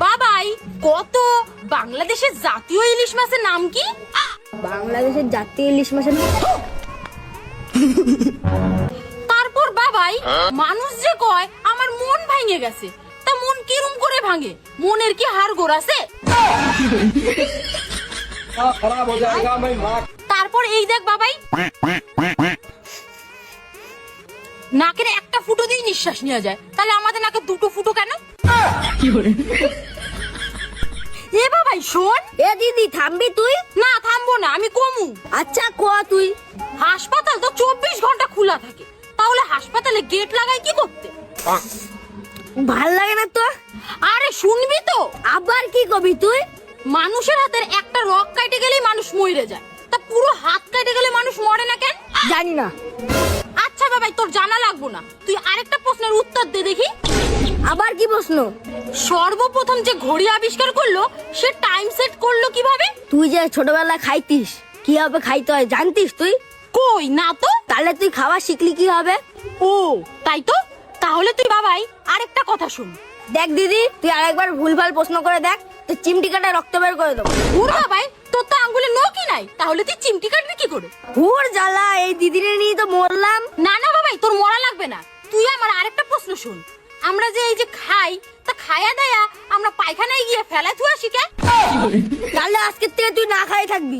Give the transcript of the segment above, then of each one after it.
বাবাই, কত বাংলাদেশের জাতীয় ইলিশ মাছের নাম কি? বাংলাদেশের জাতীয় ইলিশ মাছের তারপর বাবাই, মানুষ যে কয় আমার মন ভেঙে গেছে, তা মন কিরম করে ভাঙে? মনের কি হাড় গোড় আছে? তারপর এই দেখ বাবাই, নাকের একটা ফুটো দিয়ে নিঃশ্বাস নেওয়া যায়, তাহলে আমাদের নাকে দুটো ফুটো কেন? এ বাবাই শোন। এ দিদি থামবি তুই? না থামবো না, আমি কমু। আচ্ছা ক তুই। হাসপাতাল তো 24 ঘন্টা খোলা থাকে, তাহলে হাসপাতালে গেট লাগাই কি করতে? ভাল লাগে না তো? আরে শুনবি তো। আবার কি কবি তুই? মানুষের হাতের একটা রক কাটে গেলেই মানুষ মরে যায়, তা পুরো হাত কেটে গেলে মানুষ মরে না কেন? জানি না। আচ্ছা বাবাই, তোর জানা লাগবো না, তুই আরেকটা প্রশ্নের উত্তর দে দেখি। আবার কি প্রশ্ন? সর্বপ্রথম যে ঘড়ি আবিষ্কার করলো সে টাইম সেট করলো কিভাবে? তুই যে ছোটবেলায় খাইতিস, কিভাবে খাইতে হয় জানতিস তুই? কই না তো। তাহলে তুই খাওয়া শিখলি কি হবে? ও তাই তো। তাহলে তুই বাবাই আরেকটা কথা শুন। দেখ দিদি, তুই আরেকবার ভুলভাল প্রশ্ন করে দেখ, তুই চিমটি কাটা রক্ত বের করে দেবো। হুর বাবাই, তোর তো আঙ্গুলে নখই নাই, তাহলে তুই চিমটি কাটবি কি করে? হুর জ্বালা, এই দিদিরে নিয়ে তো মরলাম। না না বাবাই, তোর মরা লাগবে না। তুই আমার আরেকটা প্রশ্ন শুন। আমরা যে এই যে খাই, তা খায়া দেয়া আমরা পায়খানায় গিয়ে ফেলা থুয়া শিখে। তাহলে আজকের থেকে তুই না খাই থাকবি।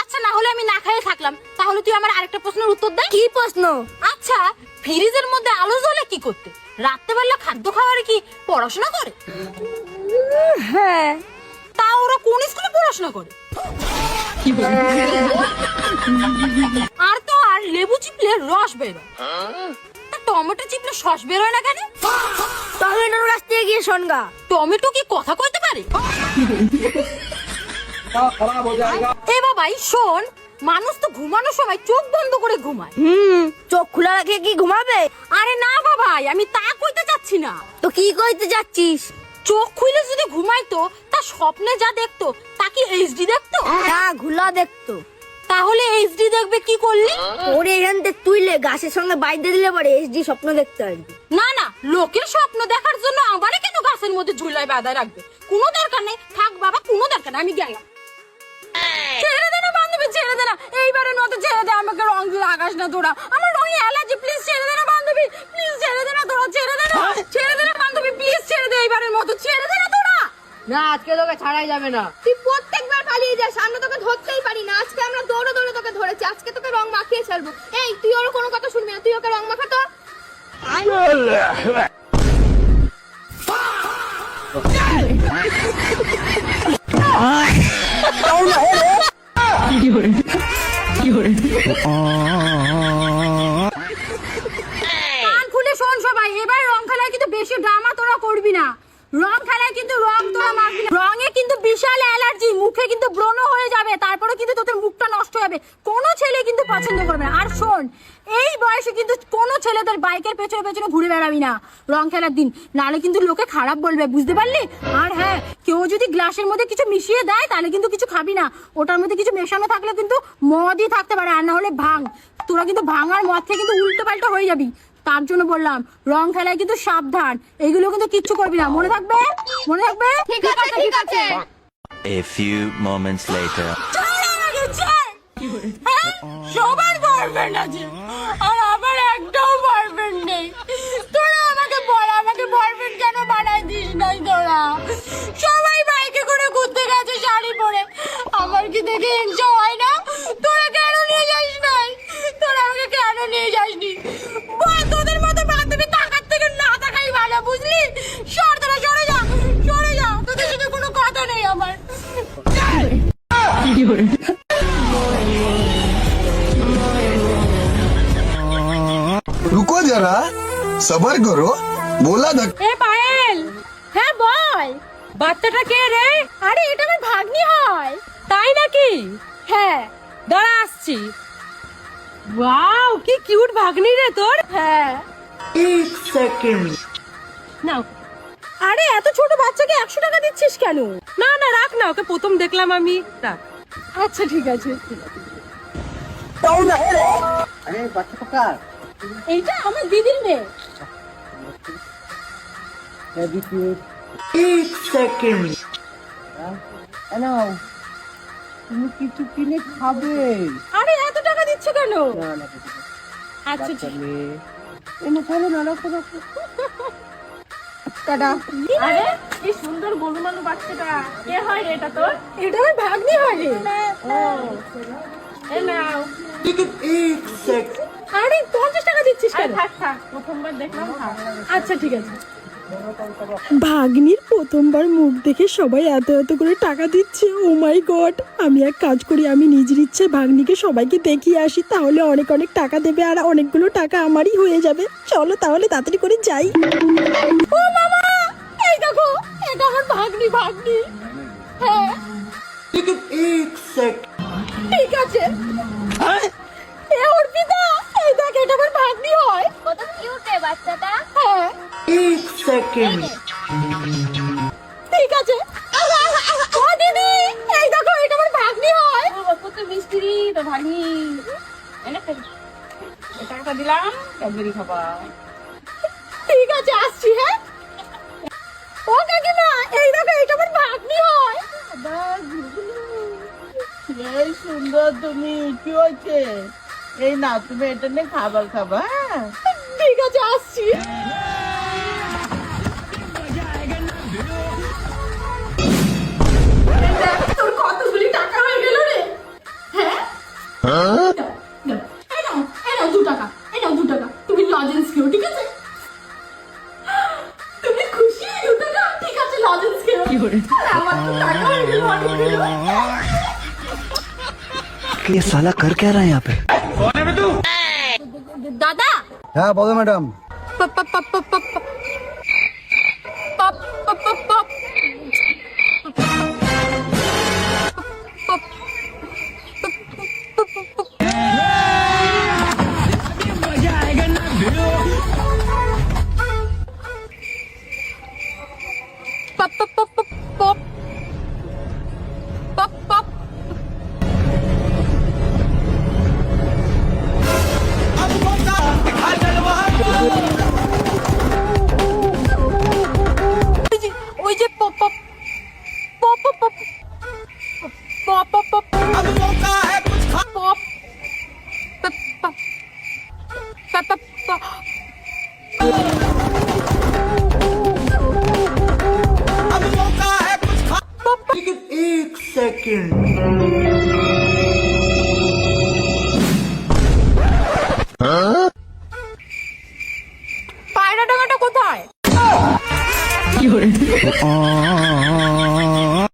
আচ্ছা না হলে আমি না খাইয়ে থাকলাম, তাহলে তুই আমার আরেকটা প্রশ্নের উত্তর দে। কি প্রশ্ন? আচ্ছা, ফ্রিজের মধ্যে আলো জ্বলে কি করতে? রাত্রেবেলা খাদ্য খাওয়ারে কি পড়াশোনা করে? হ্যাঁ। তা ওরা কোন স্কুলে পড়াশোনা করে? আর তো আর লেবু চিপলে রস বেরোয়, তা টমেটো চিপলে সস বেরোয় না কেন? টমেটোর গাছ থেকে গিয়ে শোনগা। টমেটো কি কথা কইতে পারে? এ বাবাই শোন, মানুষ তো ঘুমানোর সময় চোখ বন্ধ করে ঘুমায়। চোখ খোলা রাখে কি ঘুমাবে? আরে না বাবাই, আমি তা কইতে চাচ্ছি না। তো কি কইতে যাচ্ছিস? চোখ খুলে যদি ঘুমাইতো, তা স্বপ্নে যা দেখতো তা কি এইচডি দেখতো? হ্যাঁ, ঘুলা দেখতো। তাহলে এইচডি দেখবে কি করলি? ওরে এখান থেকে তুইলে গাছের সঙ্গে বাইরে দিলে পরে এইচডি স্বপ্ন দেখতে পারবি। না না, লোকের স্বপ্ন দেখার জন্য আমারই কেন গাছের মধ্যে ঝুলাই বাঁধায় রাখবে? কোনো দরকার নেই, থাক বাবা, কোনো দরকার নেই, আমি গেলাম। ছেড়ে দে না বান্ধবী, ছেড়ে দে না, এইবারের মতো ছেড়ে দে, আমাকে রং লাগাস না তোরা, আমার রঙে অ্যালার্জি, প্লিজ ছেড়ে দে না বান্ধবী, প্লিজ ছেড়ে দে না তোরা, ছেড়ে দে না, ছেড়ে দে না বান্ধবী, প্লিজ ছেড়ে দে, এইবারের মতো ছেড়ে দে না তোরা। না, আজকে তোকে ছাড়াই যাবে না। তুই প্রত্যেকবার পালিয়ে যাস, আমরা তোকে ধরতেই পারি না। আজকে আমরা দৌড়ে দৌড়ে তোকে ধরেছি, আজকে তোকে রং মাখিয়ে ছাড়বো। এই তুই ওর কোনো কথা শুনবি না, তুই ওকে রং মাখা তো। কান খুলে শোন সবাই, এবার রং খেলায় কিন্তু বেশি ড্রামা তোরা করবি না। রং খেলায় কিন্তু রং তোরা মাখবি না। রঙে কিন্তু বিশাল অ্যালার্জি, মুখে কিন্তু ব্রণ হয়ে যাবে, তারপরে কিন্তু তোদের মুখটা নষ্ট হবে, কোনো ছেলে কিন্তু পছন্দ করবে না। আর শোন, এই বয়সে কিন্তু কোনো ছেলেদের বাইকের পেছনে পেছনে ঘুরে বেড়াবি না রং খেলার দিন, নাহলে কিন্তু লোকে খারাপ বলবে, বুঝতে পারলি? আর হ্যাঁ, কেউ যদি গ্লাসের মধ্যে কিছু মিশিয়ে দেয় তাহলে কিন্তু কিছু খাবি না, ওটার মধ্যে কিছু মেশানো থাকলে কিন্তু মদই থাকতে পারে, আর না হলে ভাঙ। তোরা কিন্তু ভাঙার মদ থেকে কিন্তু উল্টো পাল্টা হয়ে যাবি, তার জন্য বললাম রং খেলায় কিন্তু সাবধান, এইগুলো কিন্তু কিচ্ছু করবি না, মনে থাকবে, মনে থাকবে? ঠিক আছে, ঠিক আছে। A few moments later. হ্যাঁ, সবার বয়ফ্রেন্ড আছে আর আমার একটাও বয়ফ্রেন্ড নেই। তোরা আমাকে বল, আমাকে বয়ফ্রেন্ড কেন বানাই দিস নাই? তোরা সবাই বাইকে করে ঘুরতে গেছে শাড়ি পরে, আমার কি দেখে হিংসা হয় না? তোরা কেন নিয়ে যাস নাই? তোরা আমাকে কেন নিয়ে যাসনি? বল, তোদের মতো বান্ধবী টাকার থেকে না থাকাই ভালো, বুঝলি? সর, তোরা সরে যা, সরে যা, তোদের সাথে কোনো কথা নেই আমার। रुको जरा सबर करो बोला धक्का। এ পায়েল, হ্যাঁ বল, বাচ্চাটা কে রে? আরে এটা আমার ভাগ্নি হয়। তাই নাকি? হ্যাঁ, দাঁড়া আসছি। ওয়াও, কি কিউট ভাগ্নি রে তোর। হ্যাঁ, এক সেকেন্ড নাও। আরে এত ছোট বাচ্চাকে 100 টাকা দিচ্ছিস কেন? না না, রাখ না, ওকে প্রথম দেখলাম আমি, রাখ। আচ্ছা ঠিক আছে। আরে বাচ্চাটা কার? এইটা আমার দিদির মেয়ে। নাও তুমি কিছু কিনে খাবে আরে এত টাকা দিচ্ছ কেন? না না কিছু না। আচ্ছা বাচ্চা ঠিক মেয়ে এনে করো না রাখো রাখো টাটা। আরে কি সুন্দর গরুমানু বাচ্চাটা, কে হয় রে এটা তোর? এটা আমার ভাগ্নি হয় রে। ও এই নাও। আরে 50 টাকা দিচ্ছিস কেন? থাক থাক, প্রথমবার দেখলাম, থাক। আচ্ছা ঠিক আছে। ভাগ্নির প্রথমবার মুখ দেখে সবাই এত এত করে টাকা দিচ্ছে। ও মাই গড, আমি এক কাজ করি, আমি নিজের ইচ্ছে ভাগ্নিকে সবাইকে দেখিয়ে আসি, তাহলে অনেক অনেক টাকা দেবে আর অনেকগুলো টাকা আমারই হয়ে যাবে। চলো তাহলে তাড়াতাড়ি করে যাই। ও মামা, এই দেখো, এটা আমার ভাগ্নি ভাগ্নি। হ্যাঁ ঠিক আছে। এ অর্পিতা, এই দেখ, এটা আমার ভাগ্নি হয়। কত কিউট রে বাচ্চাটা। হ্যাঁ ঠিক আছে। ও দিদি, এই দেখো, এটা আমার ভাগ্নি হয়। কত মিস্ত্রি তো ভাগ্নি। টাকা দিলাম, ক্যাডবেরি খাবা। ঠিক আছে, আসছি। হ্যাঁ ও কাকিমা, এই দেখো, এটা আমার ভাগ্নি হয়। এই সুন্দর তুমি, কি হয়েছে? এই না, তুমি এটা নিয়ে খাবার খাবা। হ্যাঁ ঠিক আছে, আসছি। তোর কতগুলি টাকা হয়ে গেল রে। হ্যাঁ নাও, নাও। এই নাও 2 টাকা, এই নাও 2 টাকা, তুমি লজেন্স খেও, ঠিক আছে? তুমি খুশি? 2 টাকা, ঠিক আছে, লজেন্স খেও। আরে, আমার তো টাকা হয়ে গেল অনেকগুলো। ये साला कर क्या रहा है यहाँ पे দাদা, হ্যাঁ বলো madam. Pop pop pop pop pop pop pop pop pop pop pop pop pop pop pop pop ওই যে pop pop pop pop pop pop pop pop pop pop pop pop পায়রা ডাঙাটা কোথায়?